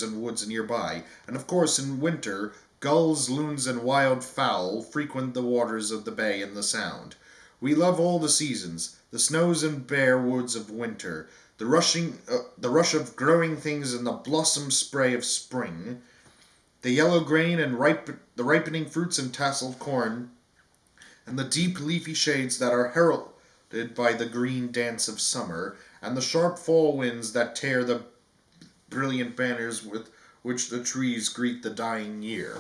and woods nearby, and of course in winter, gulls, loons, and wild fowl frequent the waters of the bay and the sound. We love all the seasons, the snows and bare woods of winter, the rush of growing things and the blossom spray of spring, the yellow grain and the ripening fruits and tasseled corn, and the deep leafy shades that are heralded by the green dance of summer, and the sharp fall winds that tear the brilliant banners with which the trees greet the dying year.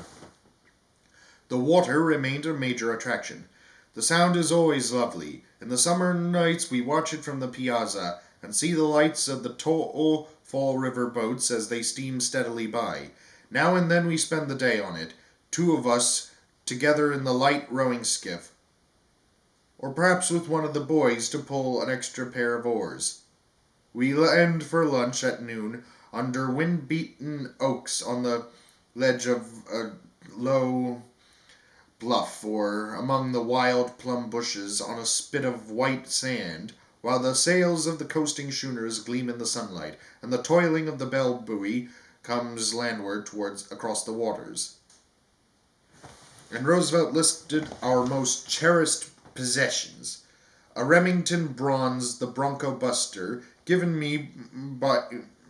The water remained a major attraction. The sound is always lovely. In the summer nights we watch it from the piazza, and see the lights of the tall Fall River boats as they steam steadily by. Now and then we spend the day on it, two of us together in the light rowing skiff, or perhaps with one of the boys to pull an extra pair of oars. We land for lunch at noon under wind-beaten oaks on the ledge of a low bluff, or among the wild plum bushes on a spit of white sand, while the sails of the coasting schooners gleam in the sunlight, and the toiling of the bell buoy comes landward across the waters. And Roosevelt listed our most cherished possessions: a Remington bronze, the Bronco Buster, given me by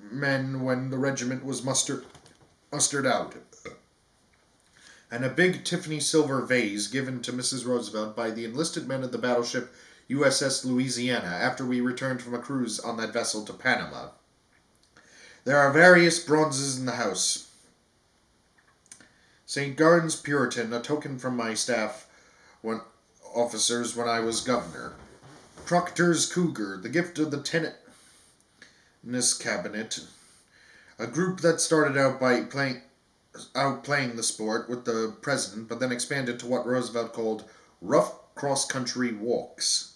men when the regiment was mustered out, and a big Tiffany silver vase given to Mrs. Roosevelt by the enlisted men of the battleship USS Louisiana after we returned from a cruise on that vessel to Panama. There are various bronzes in the house. St. Garden's Puritan, a token from my staff officers when I was governor. Proctor's Cougar, the gift of the tennis cabinet, a group that started out by playing the sport with the president, but then expanded to what Roosevelt called rough cross-country walks.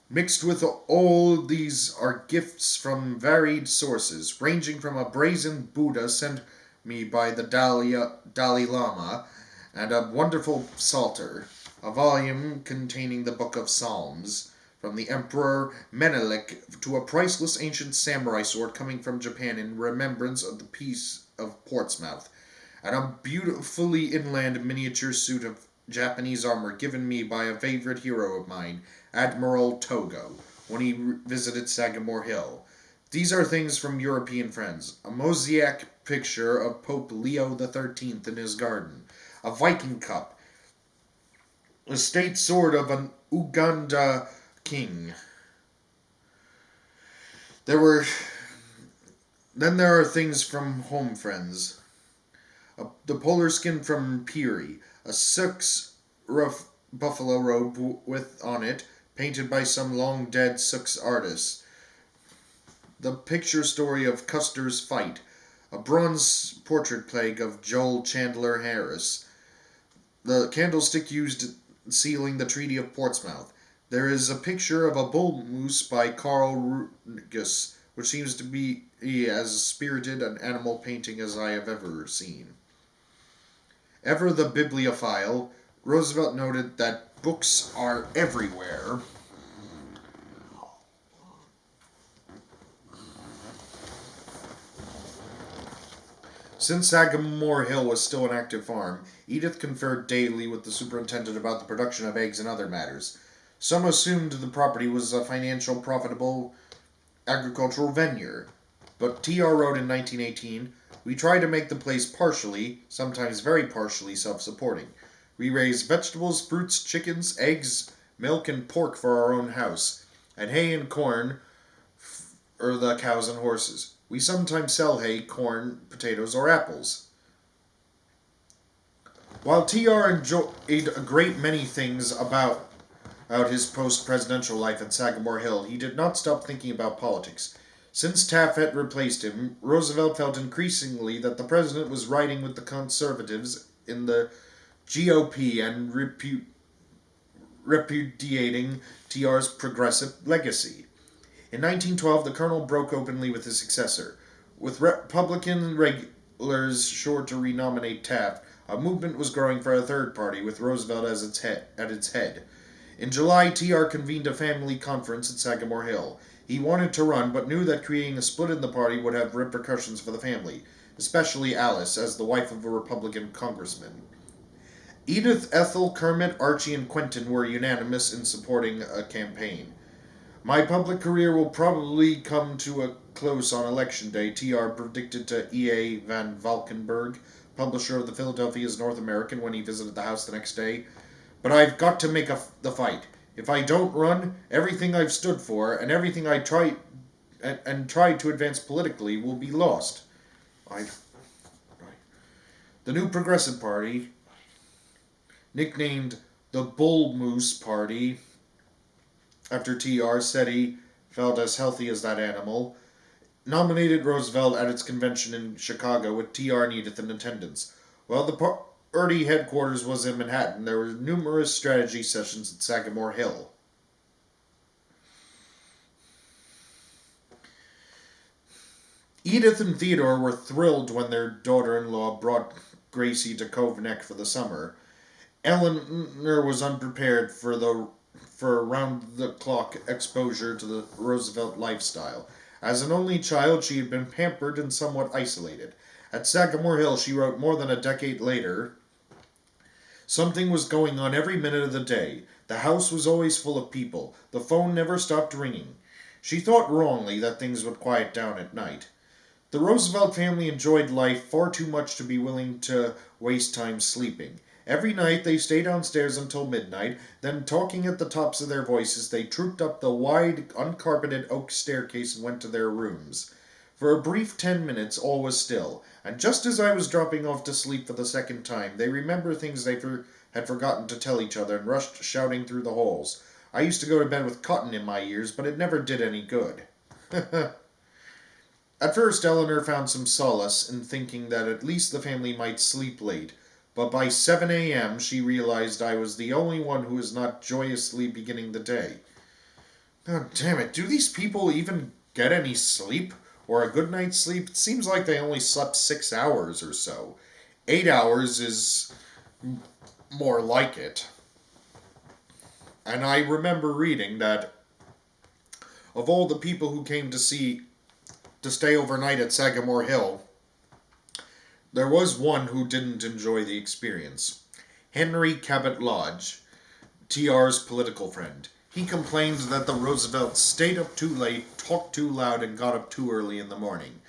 Mixed with all these are gifts from varied sources, ranging from a brazen Buddha sent me by the Dalai Lama, and a wonderful psalter, a volume containing the Book of Psalms, from the Emperor Menelik, to a priceless ancient samurai sword coming from Japan in remembrance of the Peace of Portsmouth, and a beautifully inland miniature suit of Japanese armor given me by a favorite hero of mine, Admiral Togo, when he visited Sagamore Hill. These are things from European friends: a mosaic picture of Pope Leo XIII in his garden, a Viking cup, a state sword of an Uganda king. Then there are things from home friends: the polar skin from Peary, a 6-ruff buffalo robe with on it, painted by some long-dead Sioux artist, the picture story of Custer's fight, a bronze portrait plaque of Joel Chandler Harris, the candlestick used sealing the Treaty of Portsmouth. There is a picture of a bull moose by Carl Rugus, which seems to be as spirited an animal painting as I have ever seen. Ever the bibliophile, Roosevelt noted that books are everywhere. Since Sagamore Hill was still an active farm, Edith conferred daily with the superintendent about the production of eggs and other matters. Some assumed the property was a financial, profitable agricultural venture, but T.R. wrote in 1918, "We try to make the place partially, sometimes very partially, self-supporting. We raise vegetables, fruits, chickens, eggs, milk, and pork for our own house, and hay and corn for the cows and horses. We sometimes sell hay, corn, potatoes, or apples." While T.R. enjoyed a great many things about his post-presidential life at Sagamore Hill, he did not stop thinking about politics. Since Taft had replaced him, Roosevelt felt increasingly that the president was riding with the conservatives in the GOP and repudiating T.R.'s progressive legacy. In 1912, the colonel broke openly with his successor. With Republican regulars sure to renominate Taft, a movement was growing for a third party, with Roosevelt as at its head. In July, T.R. convened a family conference at Sagamore Hill. He wanted to run, but knew that creating a split in the party would have repercussions for the family, especially Alice, as the wife of a Republican congressman. Edith, Ethel, Kermit, Archie, and Quentin were unanimous in supporting a campaign. My public career will probably come to a close on Election Day, TR predicted to E.A. Van Valkenburg, publisher of the Philadelphia's North American, when he visited the House the next day. But I've got to make the fight. If I don't run, everything I've stood for and everything I tried to advance politically will be lost. The new Progressive Party, nicknamed the Bull Moose Party, after TR said he felt as healthy as that animal, nominated Roosevelt at its convention in Chicago with TR and Edith in attendance. While the party headquarters was in Manhattan, there were numerous strategy sessions at Sagamore Hill. Edith and Theodore were thrilled when their daughter-in-law brought Gracie to Cove Neck for the summer. Eleanor was unprepared for round-the-clock exposure to the Roosevelt lifestyle. As an only child, she had been pampered and somewhat isolated. At Sagamore Hill, she wrote more than a decade later, something was going on every minute of the day. The house was always full of people. The phone never stopped ringing. She thought wrongly that things would quiet down at night. The Roosevelt family enjoyed life far too much to be willing to waste time sleeping. Every night they stayed downstairs until midnight, then talking at the tops of their voices, they trooped up the wide, uncarpeted oak staircase and went to their rooms. For a brief 10 minutes all was still, and just as I was dropping off to sleep for the second time, they remembered things they had forgotten to tell each other and rushed shouting through the halls. I used to go to bed with cotton in my ears, but it never did any good. At first, Eleanor found some solace in thinking that at least the family might sleep late, but by 7 a.m. she realized I was the only one who was not joyously beginning the day. God damn it, do these people even get any sleep? Or a good night's sleep? It seems like they only slept 6 hours or so. 8 hours is more like it. And I remember reading that of all the people who came to stay overnight at Sagamore Hill, there was one who didn't enjoy the experience. Henry Cabot Lodge, TR's political friend. He complained that the Roosevelts stayed up too late, talked too loud, and got up too early in the morning.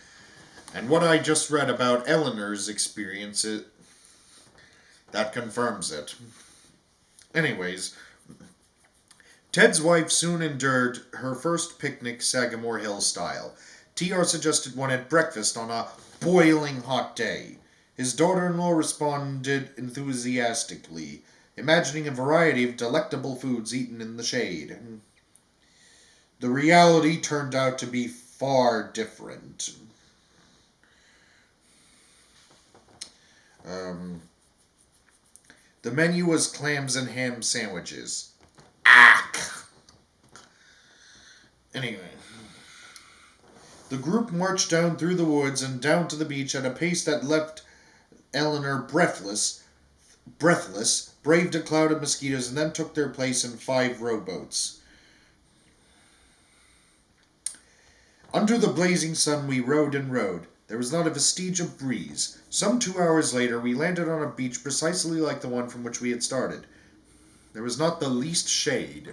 And what I just read about Eleanor's experience, that confirms it. Anyways, Ted's wife soon endured her first picnic Sagamore Hill style. TR suggested one at breakfast on a boiling hot day. His daughter-in-law responded enthusiastically, imagining a variety of delectable foods eaten in the shade. The reality turned out to be far different. The menu was clams and ham sandwiches. Ack! Anyway, the group marched down through the woods and down to the beach at a pace that left Eleanor breathless, braved a cloud of mosquitoes, and then took their place in 5 rowboats. Under the blazing sun we rowed and rowed. There was not a vestige of breeze. Some 2 hours later we landed on a beach precisely like the one from which we had started. There was not the least shade.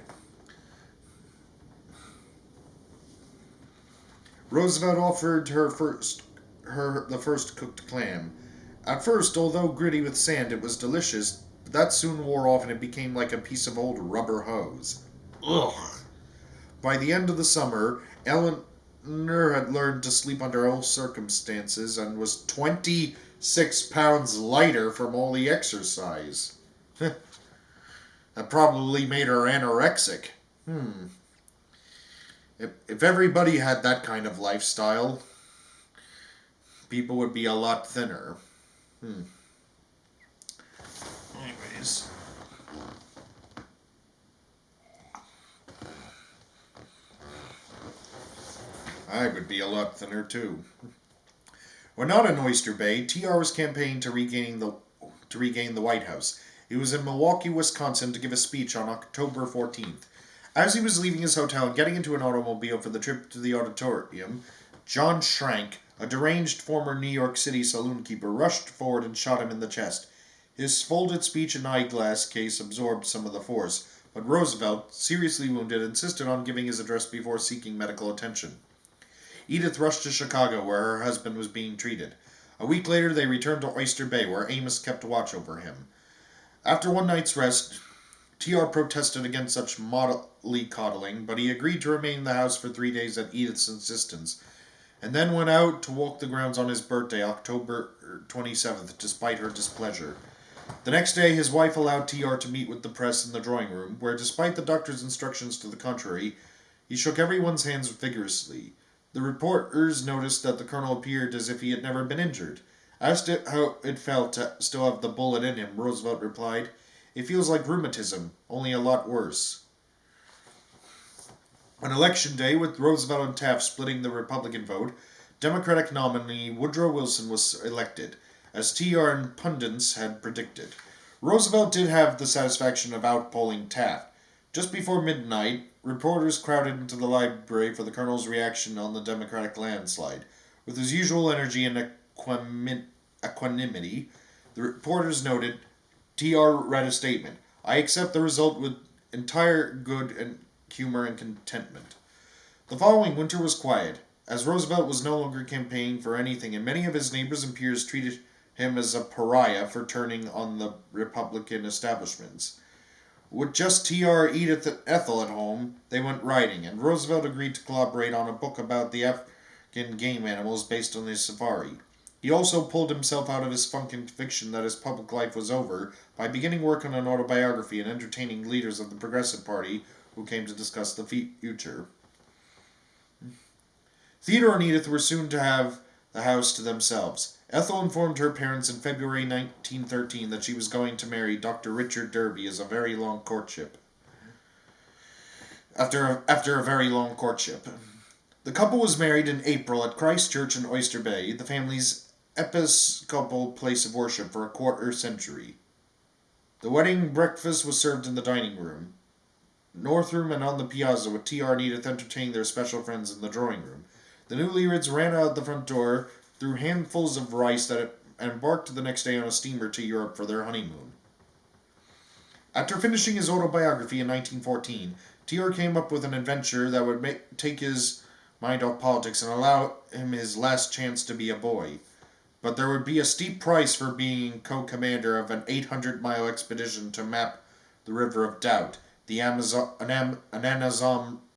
Roosevelt offered her the first cooked clam. At first, although gritty with sand, it was delicious, but that soon wore off and it became like a piece of old rubber hose. Ugh. By the end of the summer, Eleanor had learned to sleep under all circumstances and was 26 pounds lighter from all the exercise. That probably made her anorexic. If everybody had that kind of lifestyle, people would be a lot thinner. Anyways. I would be a lot thinner too. When not in Oyster Bay, TR was campaigning to regain the White House. He was in Milwaukee, Wisconsin to give a speech on October 14th. As he was leaving his hotel and getting into an automobile for the trip to the auditorium, John Schrank, a deranged former New York City saloon keeper, rushed forward and shot him in the chest. His folded speech and eyeglass case absorbed some of the force, but Roosevelt, seriously wounded, insisted on giving his address before seeking medical attention. Edith rushed to Chicago, where her husband was being treated. A week later, they returned to Oyster Bay, where Amos kept watch over him. After one night's rest, T.R. protested against such mollycoddling, but he agreed to remain in the house for 3 days at Edith's insistence, and then went out to walk the grounds on his birthday, October 27th, despite her displeasure. The next day, his wife allowed T.R. to meet with the press in the drawing room, where, despite the doctor's instructions to the contrary, he shook everyone's hands vigorously. The reporters noticed that the colonel appeared as if he had never been injured. Asked how it felt to still have the bullet in him, Roosevelt replied, "It feels like rheumatism, only a lot worse." On Election Day, with Roosevelt and Taft splitting the Republican vote, Democratic nominee Woodrow Wilson was elected, as T.R. and pundits had predicted. Roosevelt did have the satisfaction of outpolling Taft. Just before midnight, reporters crowded into the library for the colonel's reaction on the Democratic landslide. With his usual energy and equanimity, the reporters noted, T.R. read a statement. "I accept the result with entire good and humor and contentment." The following winter was quiet, as Roosevelt was no longer campaigning for anything, and many of his neighbors and peers treated him as a pariah for turning on the Republican establishments. With just T.R., Edith, and Ethel at home, they went riding, and Roosevelt agreed to collaborate on a book about the African game animals based on his safari. He also pulled himself out of his funk and conviction that his public life was over by beginning work on an autobiography and entertaining leaders of the Progressive Party who came to discuss the future. Theodore and Edith were soon to have the house to themselves. Ethel informed her parents in February 1913 that she was going to marry Dr. Richard Derby as a very long courtship. After a very long courtship. The couple was married in April at Christ Church in Oyster Bay, the family's episcopal place of worship for a quarter century. The wedding breakfast was served in the dining room, north room, and on the piazza, with T.R. and Edith entertaining their special friends in the drawing room. The newlyweds ran out the front door, threw handfuls of rice and embarked the next day on a steamer to Europe for their honeymoon. After finishing his autobiography in 1914, T.R. came up with an adventure that would take his mind off politics and allow him his last chance to be a boy. But there would be a steep price for being co-commander of an 800-mile expedition to map the River of Doubt, an Amazon